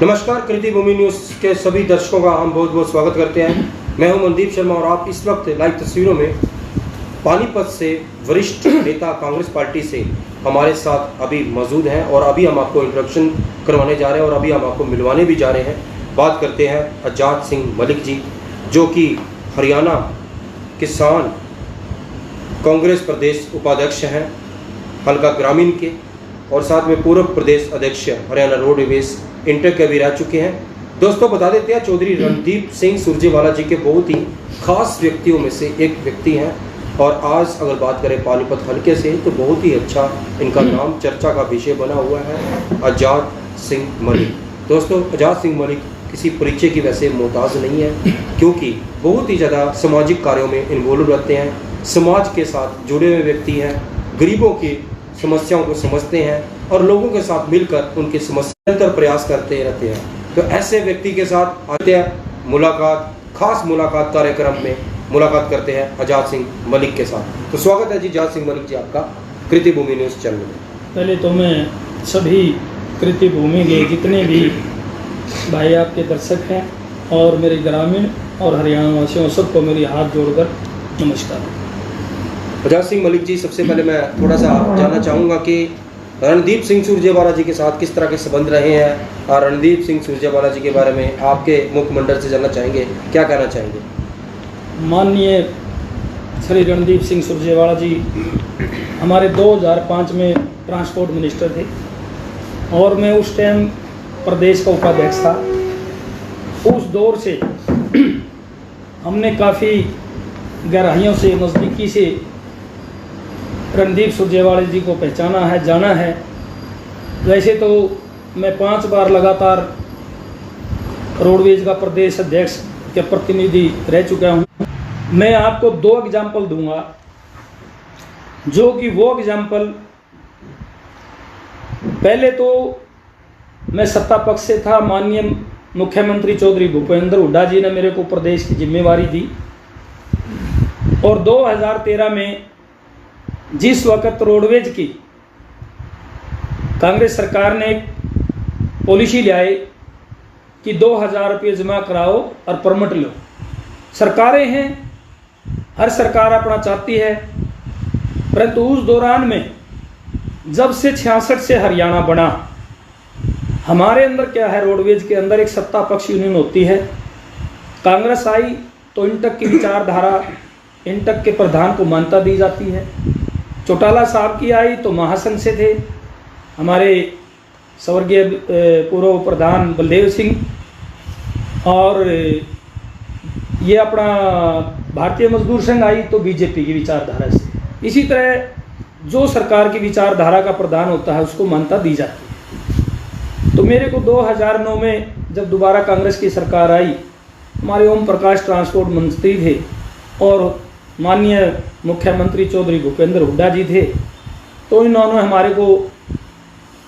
नमस्कार, कृति भूमि न्यूज़ के सभी दर्शकों का हम बहुत बहुत स्वागत करते हैं। मैं हूं मनदीप शर्मा और आप इस वक्त लाइव तस्वीरों में पानीपत से वरिष्ठ नेता कांग्रेस पार्टी से हमारे साथ अभी मौजूद हैं और अभी हम आपको इंट्रोडक्शन करवाने जा रहे हैं और अभी हम आपको मिलवाने भी जा रहे हैं। बात करते हैं आजाद सिंह मलिक जी, जो कि हरियाणा किसान कांग्रेस प्रदेश उपाध्यक्ष हैं हल्का ग्रामीण के, और साथ में पूर्व प्रदेश अध्यक्ष हरियाणा रोडवेज इंटर के भी रह चुके हैं। दोस्तों, बता देते हैं चौधरी रणदीप सिंह सुरजेवाला जी के बहुत ही खास व्यक्तियों में से एक व्यक्ति हैं। और आज अगर बात करें पानीपत हल्के से तो बहुत ही अच्छा इनका नाम चर्चा का विषय बना हुआ है, आजाद सिंह मलिक। दोस्तों, आजाद सिंह मलिक किसी परिचय की वैसे मोहताज नहीं है, क्योंकि बहुत ही ज़्यादा सामाजिक कार्यों में इन्वॉल्व रहते हैं, समाज के साथ जुड़े हुए व्यक्ति हैं, गरीबों की समस्याओं को समझते हैं और लोगों के साथ मिलकर उनकी समस्या निरंतर प्रयास करते रहते हैं। तो ऐसे व्यक्ति के साथ आते हैं मुलाकात, खास मुलाकात कार्यक्रम में मुलाकात करते हैं आजाद सिंह मलिक के साथ। तो स्वागत है जी आजाद सिंह मलिक जी आपका कृति भूमि न्यूज़ चैनल में। पहले तो मैं सभी कृति भूमि के जितने भी भाई आपके दर्शक हैं और मेरे ग्रामीण और हरियाणा वासियों सबको मेरी हाथ जोड़कर नमस्कार। आजाद सिंह मलिक जी, सबसे पहले मैं थोड़ा सा जानना चाहूँगा कि रणदीप सिंह सुरजेवाला जी के साथ किस तरह के संबंध रहे हैं, और रणदीप सिंह सुरजेवाला जी के बारे में आपके मुखमंडल से जानना चाहेंगे, क्या कहना चाहेंगे? माननीय श्री रणदीप सिंह सुरजेवाला जी हमारे 2005 में ट्रांसपोर्ट मिनिस्टर थे और मैं उस टाइम प्रदेश का उपाध्यक्ष था। उस दौर से हमने काफ़ी गहराइयों से, नज़दीकी से रणदीप सुरजेवाला जी को पहचाना है, जाना है। वैसे तो मैं 5 बार लगातार रोडवेज का प्रदेश अध्यक्ष के प्रतिनिधि रह चुका हूँ। मैं आपको 2 एग्जाम्पल दूंगा, जो कि वो एग्जाम्पल, पहले तो मैं सत्ता पक्ष से था। माननीय मुख्यमंत्री चौधरी भूपेंद्र हुड्डा जी ने मेरे को प्रदेश की जिम्मेवारी दी और 2013 में जिस वक्त रोडवेज की कांग्रेस सरकार ने एक पॉलिसी ले आई कि 2000 रुपये जमा कराओ और परमिट लो। सरकारें हैं, हर सरकार अपना चाहती है, परंतु उस दौरान में जब से 66 से हरियाणा बना, हमारे अंदर क्या है, रोडवेज के अंदर एक सत्ता पक्ष यूनियन होती है। कांग्रेस आई तो इंटक की विचारधारा, इंटक के प्रधान को मान्यता दी जाती है। चौटाला साहब की आई तो महासंघ से थे हमारे स्वर्गीय पूर्व प्रधान बलदेव सिंह, और ये अपना भारतीय मजदूर संघ आई तो बीजेपी की विचारधारा से। इसी तरह जो सरकार की विचारधारा का प्रधान होता है उसको मान्यता दी जाती है। तो मेरे को 2009 में जब दोबारा कांग्रेस की सरकार आई, हमारे ओम प्रकाश ट्रांसपोर्ट मंत्री थे और माननीय मुख्यमंत्री चौधरी भूपेंद्र हुड्डा जी थे, तो इन्होंने हमारे को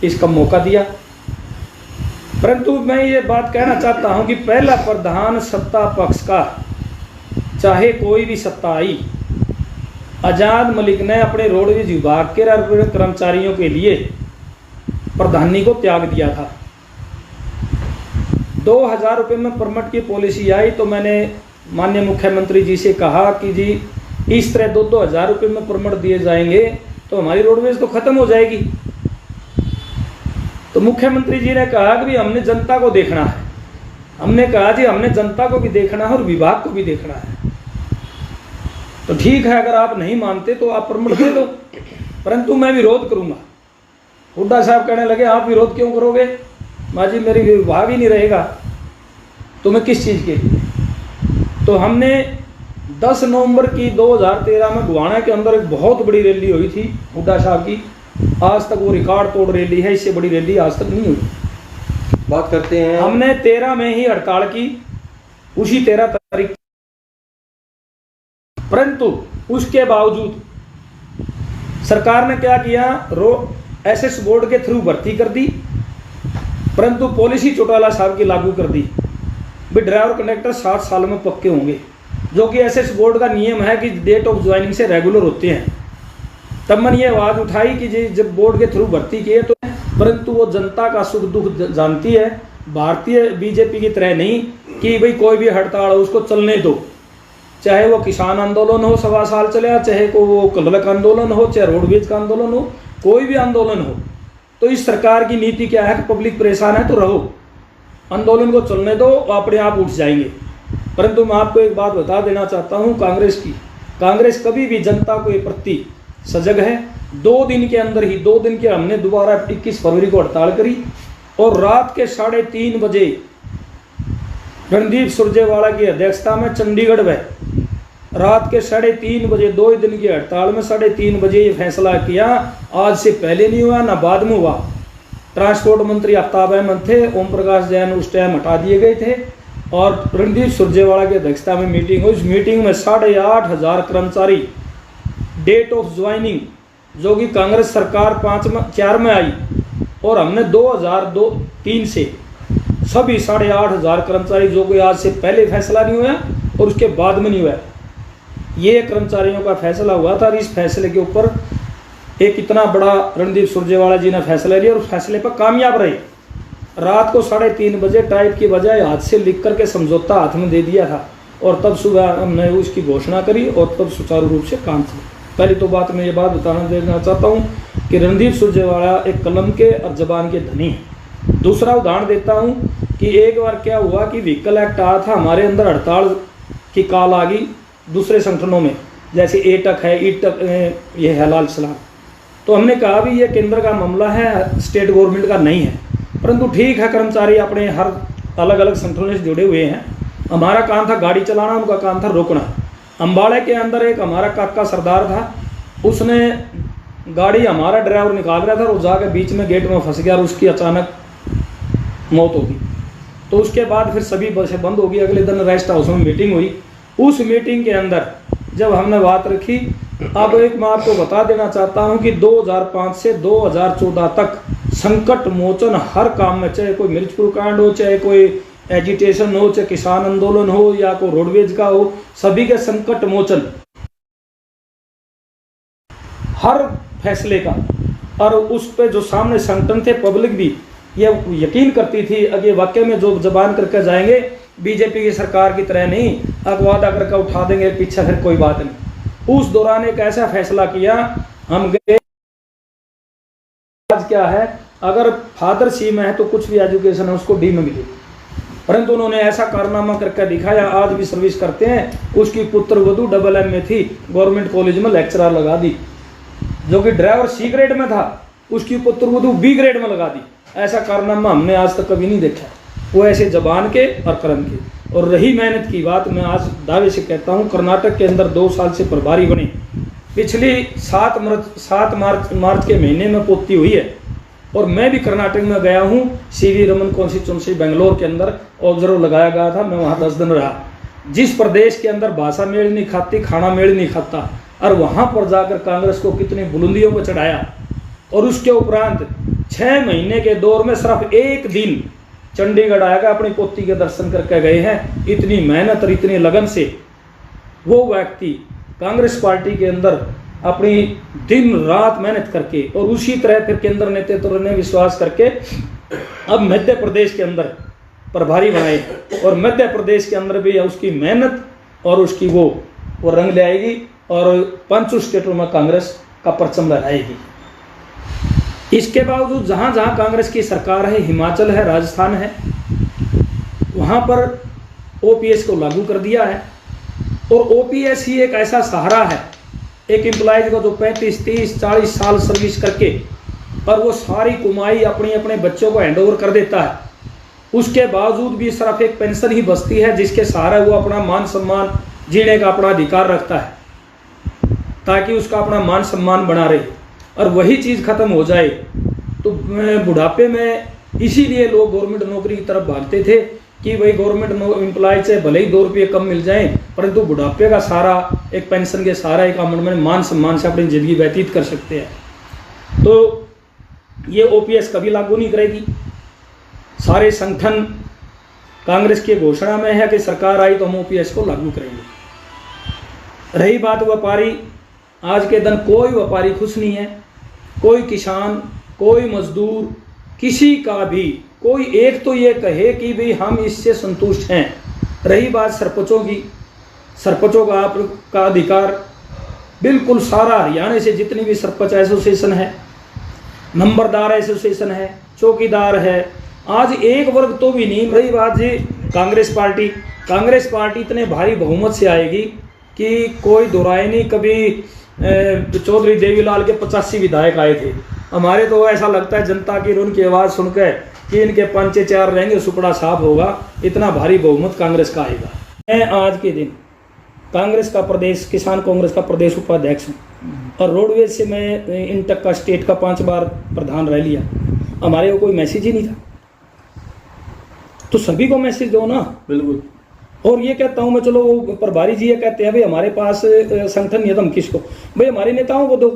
इसका मौका दिया। परंतु मैं ये बात कहना चाहता हूं कि पहला प्रधान सत्ता पक्ष का, चाहे कोई भी सत्ता आई, आजाद मलिक ने अपने रोडवेज विभाग के कर्मचारियों के लिए प्रधानी को त्याग दिया था। 2000 रुपये में परमिट की पॉलिसी आई तो मैंने माननीय मुख्यमंत्री जी से कहा कि जी इस तरह 2-2 हज़ार रुपये में परमिट दिए जाएंगे तो हमारी रोडवेज तो खत्म हो जाएगी। तो मुख्यमंत्री जी ने कहा कि हमने जनता को देखना है। हमने कहा जी हमने जनता को भी देखना है और विभाग को भी देखना है। तो ठीक है, अगर आप नहीं मानते तो आप परमिट दे दो, परंतु मैं विरोध करूंगा। हुड्डा साहब कहने लगे आप विरोध क्यों करोगे, माँ जी मेरी विभाग ही नहीं रहेगा तो मैं किस चीज़ के लिए। तो हमने 10 नवंबर की 2013 में गुवाना के अंदर एक बहुत बड़ी रैली हुई थी हुड्डा साहब की। आज तक वो रिकॉर्ड तोड़ रैली है, इससे बड़ी रैली आज तक नहीं हुई। बात करते हैं, हमने 13 में ही हड़ताल की, उसी 13 तारीख, परंतु उसके बावजूद सरकार ने क्या किया, एसएस बोर्ड के थ्रू भर्ती कर दी, परंतु पॉलिसी चौटाला साहब की लागू कर दी भी ड्राइवर कंडक्टर 60 साल में पक्के होंगे, जो कि एसएस बोर्ड का नियम है कि डेट ऑफ ज्वाइनिंग से रेगुलर होते हैं। तब मैंने ये आवाज़ उठाई कि जब बोर्ड के थ्रू भर्ती किए तो, परंतु वो जनता का सुख दुख जानती है भारतीय बीजेपी की तरह नहीं कि भाई कोई भी हड़ताल हो उसको चलने दो, चाहे वो किसान आंदोलन हो 1.25 साल चले, चाहे को वो क्लर्क आंदोलन हो, चाहे रोडवेज का आंदोलन हो, कोई भी आंदोलन हो। तो इस सरकार की नीति क्या है कि पब्लिक परेशान है तो रहो, आंदोलन को चलने दो, अपने आप उठ जाएंगे। परंतु मैं आपको एक बात बता देना चाहता हूं कांग्रेस की, कांग्रेस कभी भी जनता के प्रति सजग है। 2 दिन के अंदर ही 2 दिन के हमने दोबारा 21 फरवरी को हड़ताल करी और रात के 3:30 बजे रणदीप सुरजेवाला की अध्यक्षता में चंडीगढ़ में रात के 3:30 बजे 2 दिन की हड़ताल में 3:30 बजे ये फैसला किया। आज से पहले नहीं हुआ ना बाद में हुआ। ट्रांसपोर्ट मंत्री आफ्ताब अहमद थे, ओम प्रकाश जैन उस टाइम हटा दिए गए थे और रणदीप सुरजेवाला की अध्यक्षता में मीटिंग हुई। उस मीटिंग में 8,500 कर्मचारी डेट ऑफ ज्वाइनिंग, जो कि कांग्रेस सरकार 4 में आई और हमने 2003 से सभी 8,500 कर्मचारी, जो कि आज से पहले फैसला नहीं हुआ और उसके बाद में नहीं हुआ, ये कर्मचारियों का फैसला हुआ था। और इस फैसले के ऊपर एक इतना बड़ा रणदीप सुरजेवाला जी ने फैसला लिया और उस फैसले पर कामयाब रहे। रात को 3:30 बजे टाइप की बजाय हाथ से लिख करके समझौता हाथ में दे दिया था और तब सुबह हमने उसकी घोषणा करी और तब सुचारू रूप से काम चला। पहली तो बात मैं ये बात बताना देना चाहता हूँ कि रणदीप सुरजेवाला एक कलम के और जबान के धनी है। दूसरा उदाहरण देता हूँ कि एक बार क्या हुआ कि व्हीकल एक्ट आया था, हमारे अंदर हड़ताल की काल आ गई दूसरे संगठनों में, जैसे एटक है, ईटक, ये है लाल सलाम। तो हमने कहा भी ये केंद्र का मामला है, स्टेट गवर्नमेंट का नहीं है। परंतु ठीक है, कर्मचारी अपने हर अलग अलग संगठनों से जुड़े हुए हैं, हमारा काम था गाड़ी चलाना, उनका काम था रोकना। अम्बाड़े के अंदर एक हमारा काका सरदार था, उसने गाड़ी हमारा ड्राइवर निकाल रहा था और जाकर बीच में गेट में फंस गया और उसकी अचानक मौत हो गई। तो उसके बाद फिर सभी बसें बंद हो गई। अगले दिन रेस्ट हाउस में मीटिंग हुई। उस मीटिंग के अंदर जब हमने बात रखी, अब एक मैं आपको बता देना चाहता हूं कि 2005 से 2014 तक संकट मोचन हर काम में, चाहे कोई मिर्चपुर कांड हो, चाहे कोई एजिटेशन हो, चाहे किसान आंदोलन हो या कोई रोडवेज का हो, सभी के संकट मोचन हर फैसले का। और उस पे जो सामने संगठन थे, पब्लिक भी ये यकीन करती थी कि वाकई में जो जबान करके जाएंगे बीजेपी की सरकार की तरह नहीं, वादा करके उठा देंगे पीछे, फिर कोई बात नहीं। उस दौरान एक ऐसा फैसला किया, हम गए, आज क्या है, अगर फादर सी में है तो कुछ भी एजुकेशन है उसको डी में मिलेगी। परंतु उन्होंने ऐसा कारनामा करके दिखाया, आज भी सर्विस करते हैं। उसकी पुत्र वधू MM में थी, गवर्नमेंट कॉलेज में लेक्चरर लगा दी। जो कि ड्राइवर C ग्रेड में था, उसकी पुत्र वधू B ग्रेड में लगा दी। ऐसा कारनामा हमने आज तक कभी नहीं देखा, वो ऐसे जबान के और कर्म के। और रही मेहनत की बात, मैं आज दावे से कहता हूँ, कर्नाटक के अंदर 2 साल से प्रभारी बने। पिछली 7 मार्च के महीने में पोती हुई है और मैं भी कर्नाटक में गया हूँ, CV रमन कॉन्स्टिट्यूंसी बेंगलोर के अंदर ऑब्जर्व लगाया गया था। मैं वहाँ 10 दिन रहा। जिस प्रदेश के अंदर भाषा मेल नहीं खाती, खाना मेल नहीं खाता, और वहाँ पर जाकर कांग्रेस को कितनी बुलंदियों पर चढ़ाया। और उसके उपरांत 6 महीने के दौर में सिर्फ 1 दिन चंडीगढ़ आएगा, अपनी पोती के दर्शन करके गए हैं। इतनी मेहनत और इतनी लगन से वो व्यक्ति कांग्रेस पार्टी के अंदर अपनी दिन रात मेहनत करके, और उसी तरह फिर केंद्र नेतृत्व ने विश्वास करके अब मध्य प्रदेश के अंदर प्रभारी बनाए। और मध्य प्रदेश के अंदर भी उसकी मेहनत और उसकी वो रंग ले आएगी और 5 स्टेटों में कांग्रेस का परचम लहराएगी। इसके बावजूद जहाँ जहाँ कांग्रेस की सरकार है, हिमाचल है, राजस्थान है, वहाँ पर OPS को लागू कर दिया है। और OPS ही एक ऐसा सहारा है एक एम्प्लॉयज को जो 35, 30, 40 साल सर्विस करके और वो सारी कमाई अपने अपने बच्चों को हैंडओवर कर देता है। उसके बावजूद भी सिर्फ एक पेंशन ही बचती है जिसके सहारे वो अपना मान सम्मान जीने का अपना अधिकार रखता है, ताकि उसका अपना मान सम्मान बना रहे। और वही चीज़ खत्म हो जाए तो बुढ़ापे में इसीलिए लोग गवर्नमेंट नौकरी की तरफ भागते थे कि भाई गवर्नमेंट एम्प्लॉय से भले ही 2 रुपये कम मिल जाएं, परंतु बुढ़ापे का सारा एक पेंशन के सारा एक अमाउंट में मान सम्मान से अपनी ज़िंदगी व्यतीत कर सकते हैं। तो ये OPS कभी लागू नहीं करेगी। सारे संगठन कांग्रेस की घोषणा में है कि सरकार आई तो हम OPS को लागू करेंगे। रही बात व्यापारी, आज के दिन कोई व्यापारी खुश नहीं है, कोई किसान, कोई मजदूर, किसी का भी कोई एक तो ये कहे कि भाई हम इससे संतुष्ट हैं। रही बात सरपंचों की, सरपंचों का आपका अधिकार बिल्कुल सारा हरियाणा से जितनी भी सरपंच एसोसिएशन है, नंबरदार एसोसिएशन है, चौकीदार है, आज एक वर्ग तो भी नहीं। रही बात जी कांग्रेस पार्टी इतने भारी बहुमत से आएगी कि कोई दोहराए नहीं। कभी चौधरी देवीलाल के 85 विधायक आए थे, हमारे तो ऐसा लगता है जनता की उनकी आवाज़ सुनकर कि इनके 5-4 रहेंगे, सुपड़ा साफ होगा, इतना भारी बहुमत कांग्रेस का आएगा। मैं आज के दिन कांग्रेस का प्रदेश किसान कांग्रेस का प्रदेश उपाध्यक्ष हूँ और रोडवेज से मैं इंटक का स्टेट का 5 बार प्रधान रह लिया। हमारे को कोई मैसेज ही नहीं था, तो सभी को मैसेज दो ना। बिल्कुल। और ये कहता हूँ मैं, चलो वो प्रभारी जी ये कहते हैं भाई हमारे पास संगठन नहीं है, हम किसको, भाई हमारे नेताओं को दो,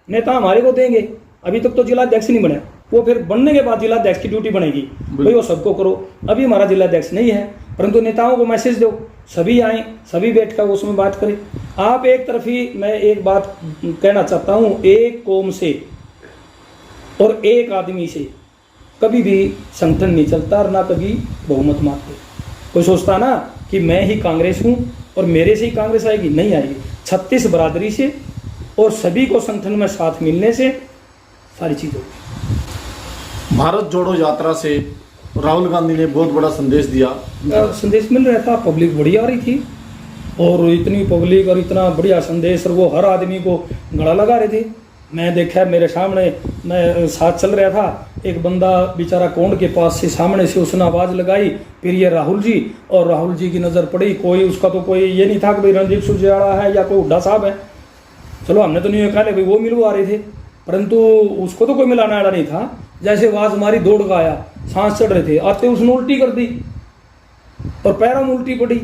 नेता हमारे को देंगे। अभी तक तो जिलाध्यक्ष नहीं बना, वो फिर बनने के बाद जिलाध्यक्ष की ड्यूटी बनेगी, भाई वो सबको करो। अभी हमारा जिलाध्यक्ष नहीं है, परंतु नेताओं को मैसेज दो, सभी आए, सभी बैठकर उसमें बात करें। आप एक तरफी, मैं एक बात कहना चाहता हूँ, एक कौम से और एक आदमी से कभी भी संगठन नहीं चलता और ना कभी बहुमत मांगते। कोई सोचता ना कि मैं ही कांग्रेस हूँ और मेरे से ही कांग्रेस आएगी, नहीं आएगी। 36 बरादरी से और सभी को संगठन में साथ मिलने से सारी चीज़ होगी। भारत जोड़ो यात्रा से राहुल गांधी ने बहुत बड़ा संदेश दिया। संदेश मिल रहा था, पब्लिक बड़ी आ रही थी और इतनी पब्लिक और इतना बढ़िया संदेश, और वो हर आदमी को गला लगा रहे थे। मैं देखा मेरे सामने, मैं साथ चल रहा था, एक बंदा बेचारा कोंड के पास से सामने से उसने आवाज़ लगाई, फिर ये राहुल जी, और राहुल जी की नज़र पड़ी, कोई उसका तो कोई ये नहीं था कि भाई रणदीप सुरजेवाला है या कोई हुड्डा साहब है। चलो हमने तो नहीं कहा भाई वो मिलवा रहे थे, परंतु उसको तो कोई मिलाने वाला नहीं था। जैसे आवाज़ हमारी दौड़ का आया, सांस चढ़ रहे थे, आते उसने उल्टी कर दी और पैरों में उल्टी पड़ी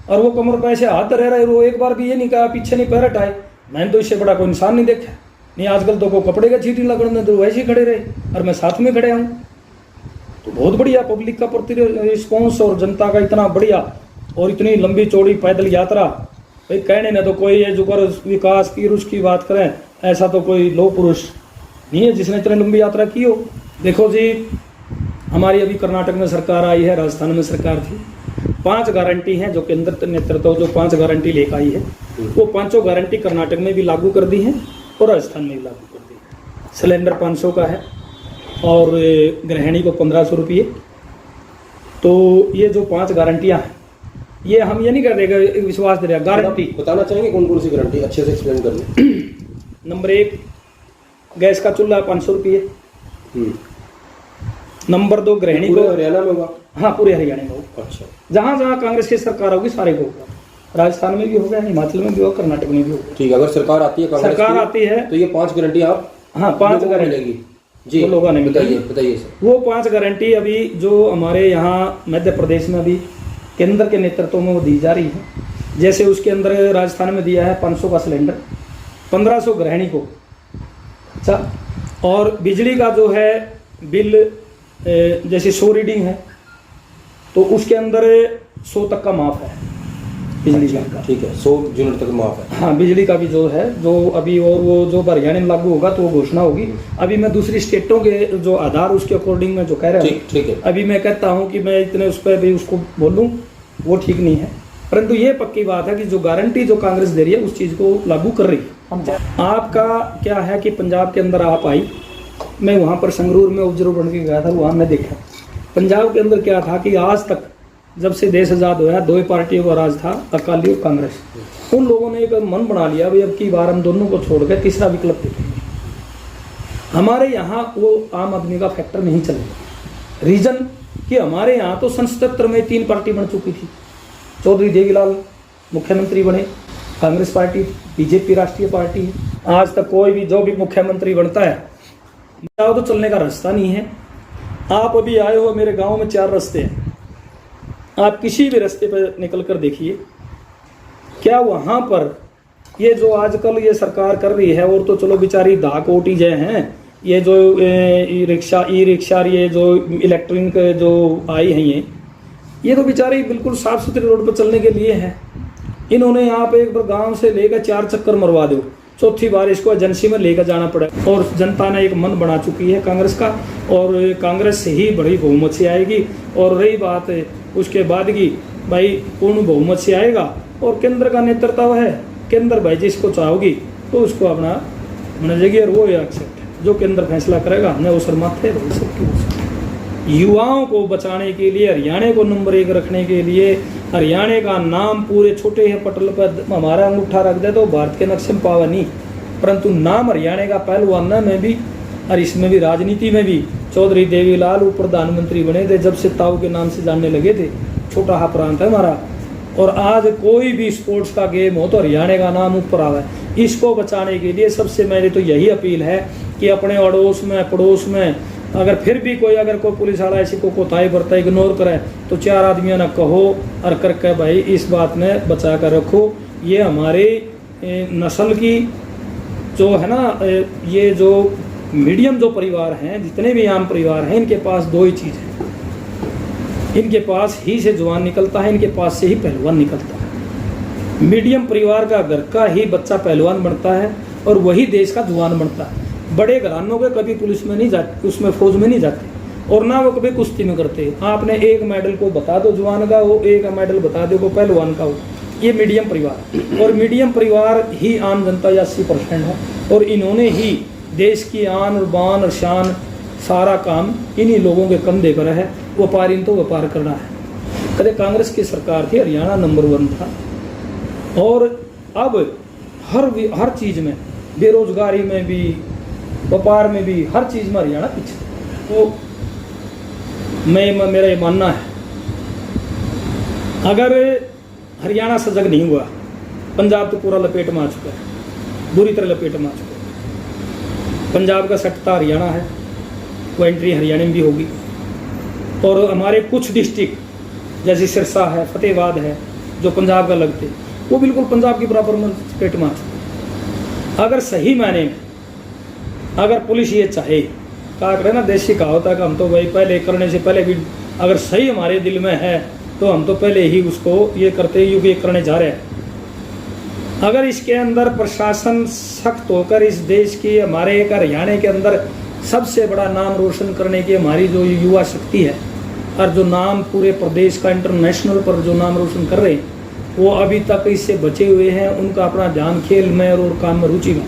और वो कमर पे ऐसे हाथ रह रहे, वो एक बार भी ये नहीं कहा पीछे नहीं पैर हटाए। मैंने तो इससे बड़ा कोई इंसान नहीं देखा। नहीं आजकल तो को कपड़े का चीटी लगने तो वैसे ही खड़े रहे और मैं साथ में खड़े हूँ। तो बहुत बढ़िया पब्लिक का प्रति रिस्पॉन्स और जनता का इतना बढ़िया, और इतनी लंबी चौड़ी पैदल यात्रा। भाई कहने ना तो कोई ये जो कर विकास की उसकी बात करें, ऐसा तो कोई लोह पुरुष नहीं है जिसने इतनी लंबी यात्रा की हो। देखो जी, हमारी अभी कर्नाटक में सरकार आई है, राजस्थान में सरकार थी। 5 गारंटी हैं जो केंद्र नेतृत्व जो 5 गारंटी लेकर आई है, वो 5 गारंटी कर्नाटक में भी लागू कर दी हैं और राजस्थान में भी लागू कर दी है। सिलेंडर 500 का है और गृहिणी को 1500 रुपये। तो ये जो 5 गारंटियाँ हैं, ये हम ये नहीं कर देगा विश्वास दे रहे गारंटी। बताना चाहेंगे कौन कौन सी गारंटी, अच्छे से एक्सप्लेन कर लें। नंबर 1, गैस का चूल्हा 500 रुपये। नंबर 2, गृहिणी को। हरियाणा में होगा? हाँ, पूरे हरियाणा में होगा। अच्छा। जहाँ जहाँ कांग्रेस की सरकार होगी सारे को होगा। राजस्थान में भी होगा, हिमाचल में भी होगा, कर्नाटक में भी होगा। ठीक है, अगर सरकार आती है कांग्रेस सरकार आती है तो ये 5 गारंटी आप, हाँ 5 गारंटी मिलेगी जी, वो लोगों ने बताइए सर। वो 5 गारंटी अभी जो हमारे यहाँ मध्य प्रदेश में अभी केंद्र के नेतृत्व में वो दी जा रही है। जैसे उसके अंदर राजस्थान में दिया है 500 का सिलेंडर, 1500 गृहिणी को। अच्छा, और बिजली का जो है बिल जैसे 100 रीडिंग है तो उसके अंदर 100 तक का माफ है बिजली का। ठीक है, 100 यूनिट तक माफ है। हाँ, बिजली का भी जो है जो अभी, और वो जो हरियाणा में लागू होगा तो वो घोषणा होगी। अभी मैं दूसरी स्टेटों के जो आधार उसके अकॉर्डिंग में जो कह रहा हूँ, ठीक है। अभी मैं कहता हूँ कि मैं इतने उस पर भी उसको बोलूँ, वो ठीक नहीं है। परंतु ये पक्की बात है कि जो गारंटी जो कांग्रेस दे रही है उस चीज़ को लागू कर रही है। आपका क्या है कि पंजाब के अंदर आप आई, मैं वहाँ पर संगरूर में ऑब्जर्वर बन के गया था, वहाँ मैं देखा पंजाब के अंदर क्या था कि आज तक जब से देश आज़ाद हुआ 2 पार्टियों का राज था, अकाली और कांग्रेस। उन लोगों ने एक मन बना लिया भाई अब की बार हम दोनों को छोड़ के तीसरा विकल्प देखेंगे। हमारे यहाँ वो आम आदमी का फैक्टर नहीं चलेगा। रीजन कि हमारे यहाँ तो संसद में 3 पार्टी बन चुकी थी। चौधरी देवीलाल मुख्यमंत्री बने, कांग्रेस पार्टी, बीजेपी राष्ट्रीय पार्टी है। आज तक कोई भी जो भी मुख्यमंत्री बनता है तो चलने का रास्ता नहीं है। आप अभी आए हो, मेरे गांव में 4 रास्ते हैं, आप किसी भी रास्ते पर निकल कर देखिए, क्या वहाँ पर ये जो आजकल ये सरकार कर रही है, और तो चलो बेचारी धाक ओटी जय हैं, ये जो ई रिक्शा ये जो इलेक्ट्रिक जो आई हैं ये तो बेचारी बिल्कुल साफ सुथरे रोड पर चलने के लिए है। इन्होंने यहाँ पे एक बार गाँव से लेकर 4 चक्कर मरवा दो, चौथी बार इसको एजेंसी में लेकर जाना पड़े। और जनता ने एक मन बना चुकी है कांग्रेस का, और कांग्रेस से ही बड़ी बहुमत से आएगी। और रही बात उसके बाद की, भाई पूर्ण बहुमत से आएगा और केंद्र का नेतृत्व है, केंद्र भाई जिसको चाहोगी तो उसको अपना बना और वो एक्सेप्ट जो केंद्र फैसला करेगा हमने वो शर्माते युवाओं को बचाने के लिए, हरियाणा को नंबर 1 रखने के लिए, हरियाणा का नाम पूरे छोटे हैं पटल पर हमारा अंगूठा रख दे तो भारत के नक्शे में पावा नहीं, परंतु नाम हरियाणा का पहलवान में भी और इसमें भी राजनीति में भी चौधरी देवीलाल वो प्रधानमंत्री बने थे जब से ताऊ के नाम से जानने लगे थे। छोटा हा प्रांत है हमारा, और आज कोई भी स्पोर्ट्स का गेम हो तो हरियाणा का नाम ऊपर आवा है। इसको बचाने के लिए सबसे मेरी तो यही अपील है कि अपने अड़ोस में पड़ोस में अगर फिर भी कोई पुलिस वाला ऐसी को कोताही बरता इग्नोर करे तो 4 आदमियों ने कहो और करके भाई इस बात में बचा कर रखो। ये हमारे नस्ल की जो है ना, ये जो मीडियम जो परिवार हैं, जितने भी आम परिवार हैं, इनके पास 2 ही चीज़ है, इनके पास ही से जवान निकलता है, इनके पास से ही पहलवान निकलता है। मीडियम परिवार का घर का ही बच्चा पहलवान बनता है और वही देश का जवान बनता है। बड़े घरानों के कभी पुलिस में नहीं जाते, उसमें फौज में नहीं जाते और ना वो कभी कुश्ती में करते। आपने एक मेडल को बता दो जवान का हो, एक मेडल बता दो को पहलवान का हो। ये मीडियम परिवार, और मीडियम परिवार ही आम जनता 80% है, और इन्होंने ही देश की आन और बान और शान सारा काम इन्हीं लोगों के कंधे पर है। व्यापारी तो व्यापार करना है। कदे कांग्रेस की सरकार थी, हरियाणा नंबर 1 था, और अब हर चीज़ में, बेरोजगारी में भी, व्यापार में भी, हर चीज़ में हरियाणा पीछे। तो मेरा ये मानना है अगर हरियाणा सजग नहीं हुआ, पंजाब तो पूरा लपेट में आ चुका है, बुरी तरह लपेट में आ चुका है। पंजाब का सट्टा हरियाणा है, वो एंट्री हरियाणा में भी होगी। और हमारे कुछ डिस्ट्रिक्ट जैसे सिरसा है, फतेहाबाद है, जो पंजाब का लगते, वो बिल्कुल पंजाब के बराबर में पेट में आ चुका। अगर सही मायने में अगर पुलिस ये चाहे, कहा करे ना देसी कहावत है कि हम तो भाई पहले करने से पहले भी अगर सही हमारे दिल में है तो हम तो पहले ही उसको ये करते युग ये करने जा रहे हैं। अगर इसके अंदर प्रशासन सख्त होकर इस देश की, हमारे एक हरियाणा के अंदर सबसे बड़ा नाम रोशन करने की हमारी जो युवा शक्ति है और जो नाम पूरे प्रदेश का इंटरनेशनल पर जो नाम रोशन कर रहे हैं, वो अभी तक इससे बचे हुए हैं। उनका अपना ध्यान खेल में और काम में रुचि में